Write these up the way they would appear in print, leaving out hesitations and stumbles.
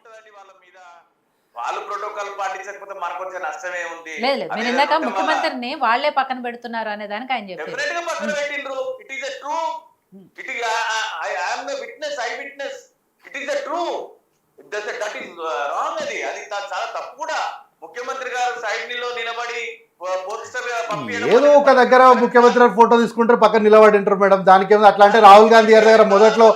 ఏముంటదండి వాళ్ళ మీద? వాళ్ళు ప్రోటోకాల్ పాటించకపోతే మనకు వచ్చే నష్టమే ఉంది. లేదు మీరు ఇందాక ముఖ్యమంత్రిని వాళ్లే పక్కన పెడుతున్నారు అనే దానికి ఆయన చెప్పారు. డెఫినెట్ గా పక్కన పెట్టిండ్రు. It is a true. It is I am the witness, I witness. It is a true. That is wrong. అది చాలా తప్పు కూడా. ముఖ్యమంత్రి గారు సైడ్ లో నిలబడి ఏదో ఒక దగ్గర ముఖ్యమంత్రి ఫోటో తీసుకుంటారు, పక్కన నిలబడి ఉంటారు మేడం. దానికి ఏమో అట్లా అంటే రాహుల్ గాంధీ గారి దగ్గర మొదట్లో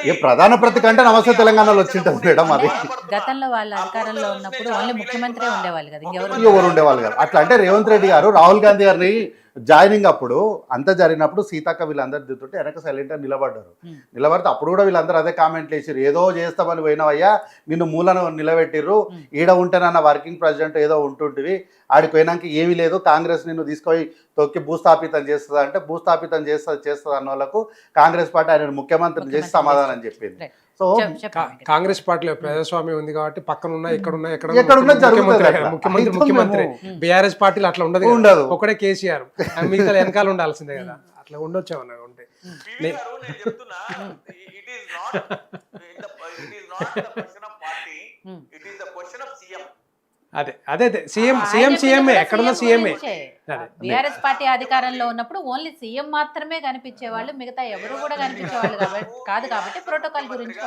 ఏ ప్రధాన పత్రిక అంటే నమస్తే తెలంగాణలో వచ్చింటది మేడం. అది గతంలో వాళ్ళ అధికారంలో ఉన్నప్పుడు ఓన్లీ ముఖ్యమంత్రి ఉండేవాళ్ళు కదా, ఎవరు ఉండేవాళ్ళు కాదు. అట్లా అంటే రేవంత్ రెడ్డి గారు రాహుల్ గాంధీ గారిని జాయినింగ్ అప్పుడు అంతా జరిగినప్పుడు సీతక్క వీళ్ళందరూ దిగుతుంటే వెనక సైలెంట్ గా నిలబడ్డారు. నిలబడితే అప్పుడు కూడా వీళ్ళందరూ అదే కామెంట్లు వేసారు, ఏదో చేస్తామని పోయినవయ్యా, నిన్ను మూలను నిలబెట్టిర్రు, ఈడ ఉంటేనన్న వర్కింగ్ ప్రెసిడెంట్ ఏదో ఉంటుంటివి, ఆడికి పోయినాక ఏమీ లేదు, కాంగ్రెస్ నిన్ను తీసుకొని తొక్కి భూస్థాపితం చేస్తుంది అంటే భూస్థాపితం చేస్తుంది అన్న వాళ్ళకు కాంగ్రెస్ పార్టీ ఆయన ముఖ్యమంత్రిని చేసి సమాధానం చెప్పింది. సో కాంగ్రెస్ పార్టీలో ప్రజాస్వామ్యం ఉంది కాబట్టి పక్కన ఉన్న ఎక్కడున్నా ముఖ్యమంత్రి. బీఆర్ఎస్ పార్టీలో అట్లా ఉండదు, ఒకటే కేసీఆర్, మిగతా వెనకాల ఉండాల్సిందే కదా. అట్లా ఉండొచ్చామన్నా ఉంటే అదే అదే అదే సీఎం ఎక్కడున్నా సీఎంఏ. బీఆర్ఎస్ పార్టీ అధికారంలో ఉన్నప్పుడు ఓన్లీ సీఎం మాత్రమే కనిపించేవాళ్ళు, మిగతా ఎవరు కూడా కనిపించేవాళ్ళు కాదు. కాబట్టి ప్రోటోకాల్ గురించి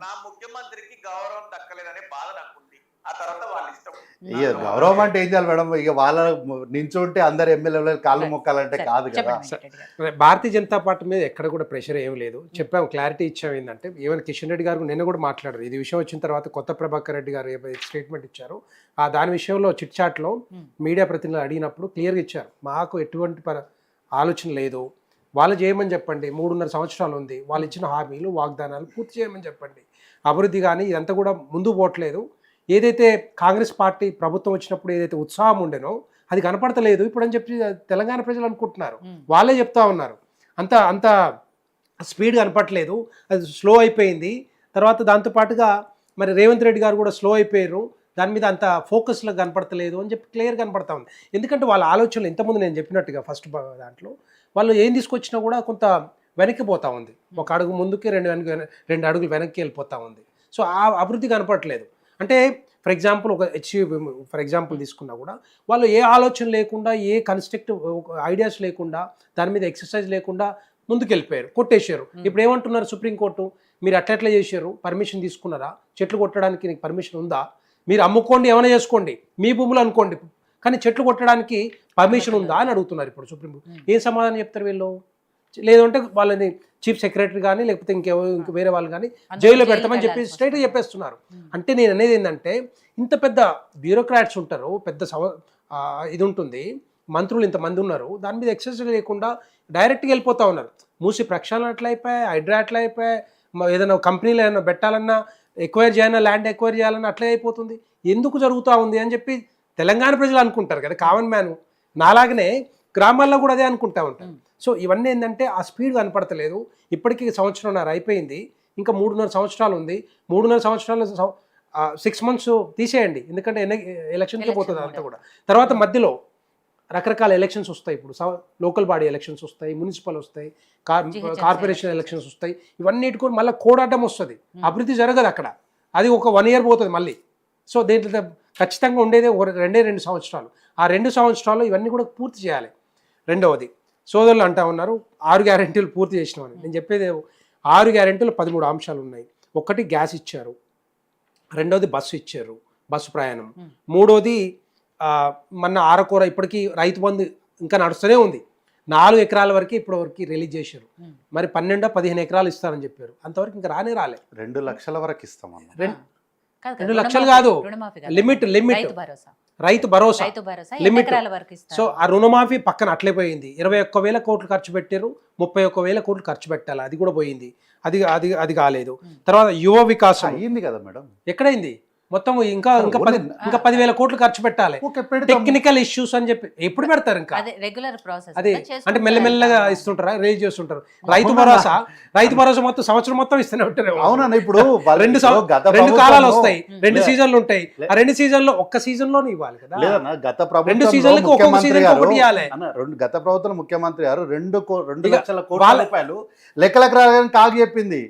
నా ముఖ్యమంత్రికి గౌరవం దక్కలేదనే బాధ నాకుంది. ఆ తర్వాత వాళ్ళ ఇష్టం. ఇక గౌరవం అంటే ఏం చేయాలి మేడం? ఇక వాళ్ళ నించుంటే అందరు ఎమ్మెల్యేలు కాళ్ళు మొక్కాలంటే కాదు కదా. భారతీయ జనతా పార్టీ మీద ఎక్కడ కూడా ప్రెషర్ ఏం లేదు. చెప్పాము, క్లారిటీ ఇచ్చాము. ఏంటంటే ఈవెన్ కిషన్ రెడ్డి గారు నిన్న కూడా మాట్లాడారు. ఇది విషయం వచ్చిన తర్వాత కొత్త ప్రభాకర్ రెడ్డి గారు స్టేట్మెంట్ ఇచ్చారు. దాని విషయంలో చిట్ చాట్లో మీడియా ప్రతినిధులు అడిగినప్పుడు క్లియర్గా ఇచ్చారు, మాకు ఎటువంటి ఆలోచన లేదు, వాళ్ళు చేయమని చెప్పండి, 3.5 సంవత్సరాలు ఉంది, వాళ్ళు ఇచ్చిన హామీలు వాగ్దానాలు పూర్తి చేయమని చెప్పండి, అభివృద్ధి కానీ ఇదంతా కూడా ముందు పోవట్లేదు. ఏదైతే కాంగ్రెస్ పార్టీ ప్రభుత్వం వచ్చినప్పుడు ఏదైతే ఉత్సాహం ఉండేనో అది కనపడతలేదు ఇప్పుడు అని చెప్పి తెలంగాణ ప్రజలు అనుకుంటున్నారు. వాళ్ళే చెప్తా ఉన్నారు, అంత స్పీడ్ కనపడట్లేదు, అది స్లో అయిపోయింది. తర్వాత దాంతోపాటుగా మరి రేవంత్ రెడ్డి గారు కూడా స్లో అయిపోయారు, దాని మీద అంత ఫోకస్లో కనపడతలేదు అని చెప్పి క్లియర్ కనపడతా ఉంది. ఎందుకంటే వాళ్ళ ఆలోచనలు ఇంతకుముందు నేను చెప్పినట్టుగా ఫస్ట్ దాంట్లో వాళ్ళు ఏం తీసుకొచ్చినా కూడా కొంత వెనక్కి పోతూ ఉంది. ఒక అడుగు ముందుకి 2 అడుగులు వెనక్కి వెళ్ళిపోతూ ఉంది. సో ఆ అభివృద్ధి కనపడట్లేదు. అంటే ఫర్ ఎగ్జాంపుల్ ఒక ఫర్ ఎగ్జాంపుల్ తీసుకున్నా కూడా వాళ్ళు ఏ ఆలోచన లేకుండా, ఏ కన్స్ట్రక్టివ్ ఐడియాస్ లేకుండా, దాని మీద ఎక్సర్సైజ్ లేకుండా ముందుకు వెళ్ళిపోయారు, కొట్టేశారు. ఇప్పుడు ఏమంటున్నారు సుప్రీంకోర్టు, మీరు అట్లా చేశారు, పర్మిషన్ తీసుకున్నారా, చెట్లు కొట్టడానికి నీకు పర్మిషన్ ఉందా, మీరు అమ్ముకోండి ఏమైనా చేసుకోండి, మీ భూములు అనుకోండి, కానీ చెట్లు కొట్టడానికి పర్మిషన్ ఉందా అని అడుగుతున్నారు ఇప్పుడు సుప్రీంకోర్టు. ఏం సమాధానం చెప్తారు వీళ్ళు? లేదంటే వాళ్ళని చీఫ్ సెక్రటరీ కానీ లేకపోతే ఇంక వేరే వాళ్ళు కానీ జైల్లో పెడతామని చెప్పి స్ట్రైట్గా చెప్పేస్తున్నారు. అంటే నేను అనేది ఏంటంటే ఇంత పెద్ద బ్యూరోక్రాట్స్ ఉంటారు, పెద్ద ఇది ఉంటుంది, మంత్రులు ఇంతమంది ఉన్నారు, దాని మీద ఎక్సర్సైజ్ లేకుండా డైరెక్ట్గా వెళ్ళిపోతూ ఉన్నారు. మూసి ప్రక్షాళన అట్లా అయిపోయాయి, హైడ్రా అట్లా అయిపోయాయి, ఏదైనా కంపెనీలు ఏదైనా పెట్టాలన్నా, ఎక్వైర్ చేయాలన్నా, ల్యాండ్ ఎక్వైర్ చేయాలన్నా అట్లే అయిపోతుంది. ఎందుకు జరుగుతూ ఉంది అని చెప్పి తెలంగాణ ప్రజలు అనుకుంటారు కదా, కామన్ మ్యాన్. నాలాగనే గ్రామాల్లో కూడా అదే అనుకుంటా ఉంటారు. సో ఇవన్నీ ఏంటంటే ఆ స్పీడ్ కనపడతలేదు. ఇప్పటికీ 1.5 సంవత్సరం అయిపోయింది, ఇంకా 3.5 సంవత్సరాలు ఉంది. 3.5 సంవత్సరాలు 6 మంత్స్ తీసేయండి, ఎందుకంటే ఎలక్షన్కే పోతుంది అంతా కూడా. తర్వాత మధ్యలో రకరకాల ఎలక్షన్స్ వస్తాయి. ఇప్పుడు లోకల్ బాడీ ఎలక్షన్స్ వస్తాయి, మున్సిపల్ వస్తాయి, కార్పొరేషన్ ఎలక్షన్స్ వస్తాయి. ఇవన్నిటి కూడా మళ్ళీ కోడాటం వస్తుంది, అభివృద్ధి జరగదు అక్కడ. అది ఒక 1 ఇయర్ పోతుంది మళ్ళీ. సో దీంట్లో ఖచ్చితంగా ఉండేదే 2 సంవత్సరాలు. ఆ 2 సంవత్సరాలు ఇవన్నీ కూడా పూర్తి చేయాలి. రెండవది సోదరులు అంటా ఉన్నారు 6 గ్యారెంటీలు పూర్తి చేసినామని. నేను చెప్పేది 6 గ్యారెంటీలు 13 అంశాలు ఉన్నాయి. ఒకటి గ్యాస్ ఇచ్చారు, రెండవది బస్సు ఇచ్చారు, బస్సు ప్రయాణం, మూడోది మొన్న ఆరకూర, ఇప్పటికీ రైతు బంధు ఇంకా నడుస్తూనే ఉంది. 4 ఎకరాల వరకు ఇప్పటివరకు రిలీజ్ చేశారు. మరి 12-15 ఎకరాలు ఇస్తారని చెప్పారు, అంతవరకు ఇంకా రాలే. 2 లక్షల వరకు ఇస్తామన్న. 2 లక్షలు కాదు, limit Rythu Bharosa limit. So ఆ రుణమాఫీ పక్కన అట్లే పోయింది. 21,000 కోట్లు ఖర్చు పెట్టారు, 31,000 కోట్లు ఖర్చు పెట్టాలి, అది కూడా పోయింది, అది కాలేదు. తర్వాత యువ వికాసం అయింది కదా మేడం, ఎక్కడైంది? మొత్తం ఇంకా 10,000 కోట్లు ఖర్చు పెట్టాలి. టెక్నికల్ ఇష్యూస్ అని చెప్పి ఎప్పుడు పెడతారు? ఇంకా అదే అంటే మెల్లమెల్లగా ఇస్తుంటారా, రిలీజ్ చేస్తుంటారు. రైతు భరోసా మొత్తం సంవత్సరం మొత్తం ఇస్తూనే ఉంటారు. అవునన్నా, ఇప్పుడు 2 కాలాలు వస్తాయి, 2 సీజన్లు ఉంటాయి. ఆ 2 సీజన్లో ఒక్క సీజన్ లోనే ఇవ్వాలి కదా. గత ప్రభుత్వం గత ప్రభుత్వం ముఖ్యమంత్రి గారు 2 లక్షల కోట్ల రూపాయలు లెక్కలకు రాగానే కాగు చెప్పింది.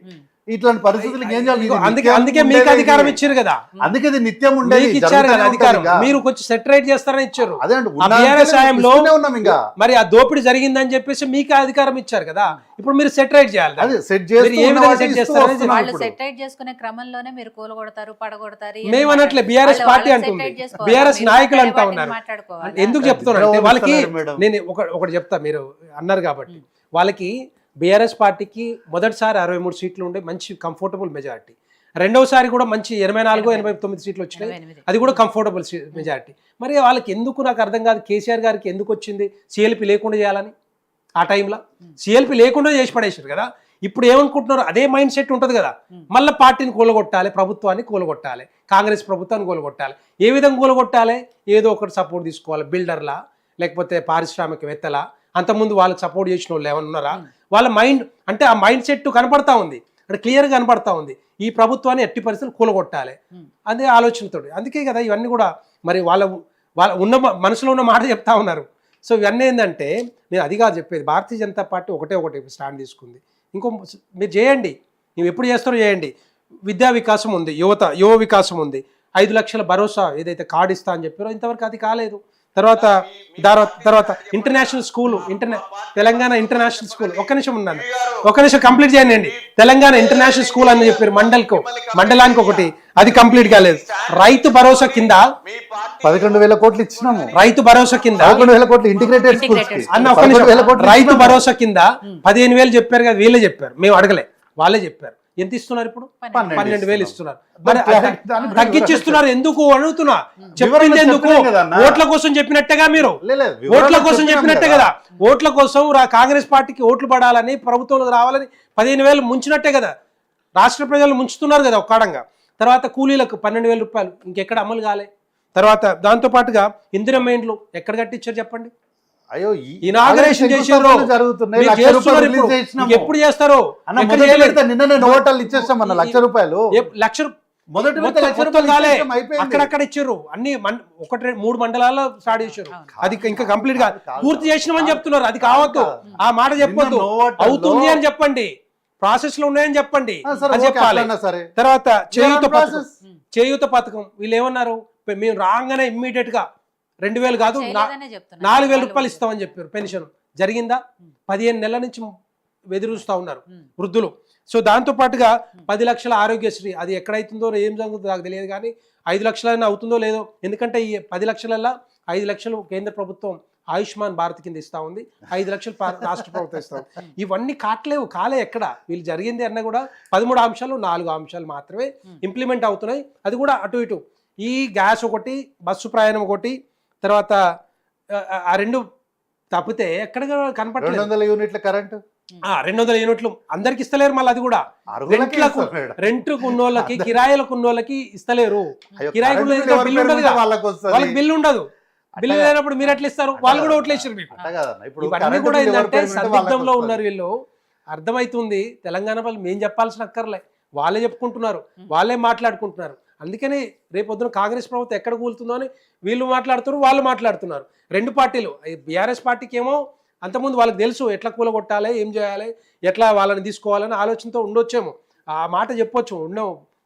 ఇట్లాంటి పరిస్థితులు ఏం చేయాలి? ఇది అందుకే నిత్యం అందుకే మీకు ఉండేది అధికారం ఇది. ఇచ్చారు కదా, అందుకే ఇది నిత్యం ఉండేది, మీకు ఇచ్చారు కదా జరుగుతూనే అధికారం, ఉంటది ఇంకా. మీరు కొంచెం సెటరేట్ చేస్తారని ఇచ్చారు. అదే అండి, ఆ BRS హయాంలో ఉన్నాం ఇంకా. మరి ఆ దోపిడీ జరిగిందని చెప్పేసి మీకు అధికారం ఇచ్చారు కదా, ఇప్పుడు మీరు సెటరేట్ చేయాలి దాన్ని. అదే సెట్ మీరు ఏ విధంగా సెట్ చేస్తూ చేస్తారనేది వస్తున్నాం వాళ్ళు ఇప్పుడు. సెటరైట్ చేసుకునే క్రమంలోనే మీరు కూలగొడతారు, పడగొడతారు. మేము అనట్లే, బీఆర్ఎస్ పార్టీ అంటుంది, బీఆర్ఎస్ నాయకులు అంటా ఉన్నారు. ఎందుకు చెప్తున్నారంటే వాళ్ళకి మేడం. నేను ఒకటి చెప్తా, మీరు అన్నారు కాబట్టి వాళ్ళకి బీఆర్ఎస్ పార్టీకి మొదటిసారి 63 సీట్లు ఉండే మంచి కంఫర్టబుల్ మెజారిటీ, రెండవసారి కూడా మంచి 84-89 సీట్లు వచ్చినాయి, అది కూడా కంఫర్టబుల్ మెజారిటీ. మరి వాళ్ళకి ఎందుకు నాకు అర్థం కాదు, కేసీఆర్ గారికి ఎందుకు వచ్చింది సిఎల్పి లేకుండా చేయాలని? ఆ టైంలో సిఎల్పి లేకుండా చేసి పడేసారు కదా. ఇప్పుడు ఏమనుకుంటున్నారు, అదే మైండ్ సెట్ ఉంటుంది కదా, మళ్ళీ పార్టీని కూలగొట్టాలి, ప్రభుత్వాన్ని కూలగొట్టాలి, కాంగ్రెస్ ప్రభుత్వాన్ని కూలగొట్టాలి. ఏ విధంగా కూలగొట్టాలి? ఏదో ఒకటి సపోర్ట్ తీసుకోవాలి, బిల్డర్లా లేకపోతే పారిశ్రామికవేత్తలా, అంతకుముందు వాళ్ళకి సపోర్ట్ చేసిన వాళ్ళు ఏమన్నా ఉన్నారా? వాళ్ళ మైండ్ అంటే ఆ మైండ్ సెట్ కనపడతా ఉంది, అంటే క్లియర్గా కనపడతా ఉంది, ఈ ప్రభుత్వాన్ని ఎట్టి పరిస్థితులు కూలగొట్టాలి అదే ఆలోచనతో. అందుకే కదా ఇవన్నీ కూడా మరి వాళ్ళ ఉన్న మనసులో ఉన్న మాట చెప్తా ఉన్నారు. సో ఇవన్నీ ఏంటంటే, నేను అది కాదు చెప్పేది, భారతీయ జనతా పార్టీ ఒకటి స్టాండ్ తీసుకుంది. ఇంకో మీరు చేయండి, ನೀವು ఎప్పుడు చేస్తారో చేయండి. విద్యా వికాసం ఉంది, యువ వికాసం ఉంది, 5 లక్షల భరోసా ఏదైతే కార్డు ఇస్తా అని చెప్పారో ఇంతవరకు అది కాలేదు. తర్వాత international school, Telangana international school, ఒక్క నిమిషం కంప్లీట్ చేయండి. తెలంగాణ ఇంటర్నేషనల్ స్కూల్ అని చెప్పారు మండలానికి ఒకటి, అది కంప్లీట్ కాలేదు. రైతు భరోసా కింద 11,000 కోట్లు ఇచ్చినాము. రైతు భరోసా కింద 11,000 కోట్లు ఇంటిగ్రేటెడ్ స్కూల్స్ కి. అన్న ఒక్క నిమిషం, రైతు భరోసా కింద 15,000 చెప్పారు కదా, వీళ్ళే చెప్పారు, మేము అడగలే, వాళ్ళే చెప్పారు. ఎంత ఇస్తున్నారు ఇప్పుడు? 12,000 ఇస్తున్నారు. మరి తగ్గించిస్తున్నారు ఎందుకు అడుగుతున్నా, చెప్పింది ఎందుకు? ఓట్ల కోసం చెప్పినట్టేగా మీరు, ఓట్ల కోసం చెప్పినట్టే కదా, ఓట్ల కోసం కాంగ్రెస్ పార్టీకి ఓట్లు పడాలని, ప్రభుత్వంలో రావాలని 15,000 ముంచినట్టే కదా, రాష్ట్ర ప్రజలు ముంచుతున్నారు కదా ఒక్కడంగా. తర్వాత కూలీలకు 12,000 రూపాయలు ఇంకెక్కడ అమలు కాలే. తర్వాత దాంతో పాటుగా ఇందిరమ్మ ఇండ్లు ఎక్కడ కట్టించారు చెప్పండి? అయ్యో, ఇనాగరేషన్ చేశారు, ఎప్పుడు చేస్తారు? నిన్ననే నోటలు ఇచ్చేస్తాం అన్న, ₹1,00,000 మొదటి అక్కడక్కడ ఇచ్చారు అన్ని, 1-3 మండలాల్లో స్టార్ట్ చేశారు, అది ఇంకా కంప్లీట్ గా పూర్తి చేసినామని చెప్తున్నారు. అది కావద్దు, ఆ మాట చెప్పొద్దు, అవుతుంది అని చెప్పండి, ప్రాసెస్ లో ఉన్నాయని చెప్పండి, అది చెప్పాలి. తర్వాత చేయూత పథకం వీళ్ళు ఏమన్నారు, మేము రాగానే ఇమ్మీడియట్ గా 2,000 కాదు 4,000 రూపాయలు ఇస్తామని చెప్పారు. పెన్షన్ జరిగిందా? 15 నెలల నుంచి ఎదురుస్తూ ఉన్నారు వృద్ధులు. సో దాంతో పాటుగా 10 లక్షల ఆరోగ్యశ్రీ, అది ఎక్కడైతుందో ఏం జరుగుతుందో నాకు తెలియదు, కానీ 5 లక్షలైనా అవుతుందో లేదో, ఎందుకంటే ఈ 10 లక్షలల్లో 5 లక్షలు కేంద్ర ప్రభుత్వం ఆయుష్మాన్ భారత్ కింద ఇస్తా ఉంది, 5 లక్షలు రాష్ట్ర ప్రభుత్వం ఇస్తా ఉంది. ఇవన్నీ కాలే ఎక్కడ వీళ్ళు జరిగింది అన్న కూడా 13 అంశాలు 4 అంశాలు మాత్రమే ఇంప్లిమెంట్ అవుతున్నాయి, అది కూడా అటు ఇటు. ఈ గ్యాస్ ఒకటి, బస్సు ప్రయాణం ఒకటి, తర్వాత ఆ 2 తప్పితే ఎక్కడ కనపడలేదు. 200 యూనిట్ల కరెంట్, 200 యూనిట్లు అందరికి ఇస్తలేరు, మళ్ళీ అది కూడా రెంట్కు ఉన్నోళ్ళకి, కిరాయిలకు ఉన్నోళ్ళకి ఇస్తలేరు. కిరాయి బిల్లు ఉండదు, వాళ్ళకి బిల్లు ఉండదు, బిల్లు లేనప్పుడు మీరు ఎట్లా ఇస్తారు? వాళ్ళు కూడా ఓట్లేసారు మీకు. ఇవన్నీ కూడా ఏంటంటే సందిగ్ధంలో ఉన్నారు వీళ్ళు. అర్థమవుతుంది, తెలంగాణ వాళ్ళు మేము చెప్పాల్సిన అక్కర్లే, వాళ్ళే చెప్పుకుంటున్నారు, వాళ్ళే మాట్లాడుకుంటున్నారు. అందుకని రేపొద్దున కాంగ్రెస్ ప్రభుత్వం ఎక్కడ కూలుతుందో అని వీళ్ళు మాట్లాడుతున్నారు, వాళ్ళు మాట్లాడుతున్నారు. 2 పార్టీలు, బీఆర్ఎస్ పార్టీకి ఏమో అంతకుముందు వాళ్ళకి తెలుసు ఎట్లా కూలగొట్టాలి, ఏం చేయాలి, ఎట్లా వాళ్ళని తీసుకోవాలని ఆలోచనతో ఉండొచ్చేమో, ఆ మాట చెప్పొచ్చు,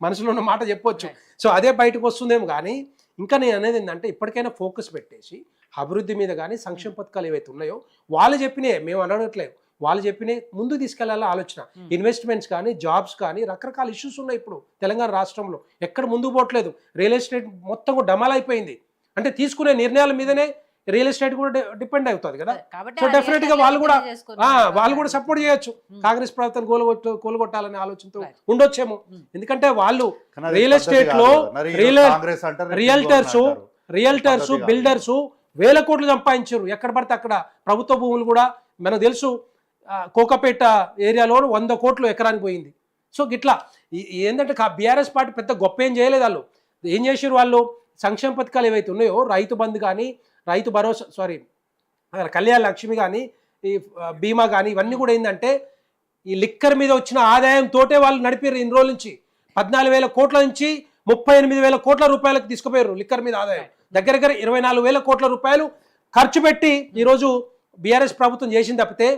మనసులో ఉన్న మాట చెప్పొచ్చు. సో అదే బయటకు వస్తుందేమో. కానీ ఇంకా నేను అనేది ఏంటంటే, ఇప్పటికైనా ఫోకస్ పెట్టేసి అభివృద్ధి మీద కానీ సంక్షేమ పథకాలు ఏవైతే ఉన్నాయో వాళ్ళు చెప్పినాయి, మేము అనట్లేదు, వాళ్ళు చెప్పినే ముందుకు తీసుకెళ్లాల ఆలోచన. ఇన్వెస్ట్మెంట్స్ కానీ, జాబ్స్ కానీ, రకరకాల ఇష్యూస్ ఉన్నాయి ఇప్పుడు తెలంగాణ రాష్ట్రంలో, ఎక్కడ ముందుకు పోవట్లేదు. రియల్ ఎస్టేట్ మొత్తం కూడా డమాల్ అయిపోయింది, అంటే తీసుకునే నిర్ణయాల మీదనే రియల్ ఎస్టేట్ కూడా డిపెండ్ అవుతుంది కదా. సో డెఫినెట్ గా వాళ్ళు కూడా సపోర్ట్ చేయొచ్చు, కాంగ్రెస్ ప్రభుత్వం కూలగొట్టాలనే ఆలోచనతో ఉండొచ్చేమో. ఎందుకంటే వాళ్ళు రియల్ ఎస్టేట్ లో రియల్టర్స్ బిల్డర్స్ వేల కోట్లు సంపాదించారు, ఎక్కడ పడితే అక్కడ. ప్రభుత్వ భూములు కూడా మనకు తెలుసు, కోకపేట ఏరియాలో 100 కోట్లు ఎకరానికి పోయింది. సో గిట్లా ఏంటంటే బీఆర్ఎస్ పార్టీ పెద్ద గొప్ప ఏం చేయలేదు. వాళ్ళు ఏం చేశారు, వాళ్ళు సంక్షేమ పథకాలు ఏవైతే ఉన్నాయో, రైతు బంధు కానీ, రైతు భరోసా కళ్యాణ లక్ష్మి కానీ, ఈ బీమా కానీ, ఇవన్నీ కూడా ఏంటంటే ఈ లిక్కర్ మీద వచ్చిన ఆదాయంతోటే వాళ్ళు నడిపారు. ఇన్ని రోజుల నుంచి 14,000 కోట్ల నుంచి 38,000 కోట్ల రూపాయలకు తీసుకుపోయారు లిక్కర్ మీద ఆదాయం. దగ్గర 24,000 కోట్ల రూపాయలు ఖర్చు పెట్టి ఈరోజు బీఆర్ఎస్ ప్రభుత్వం చేసింది తప్పితే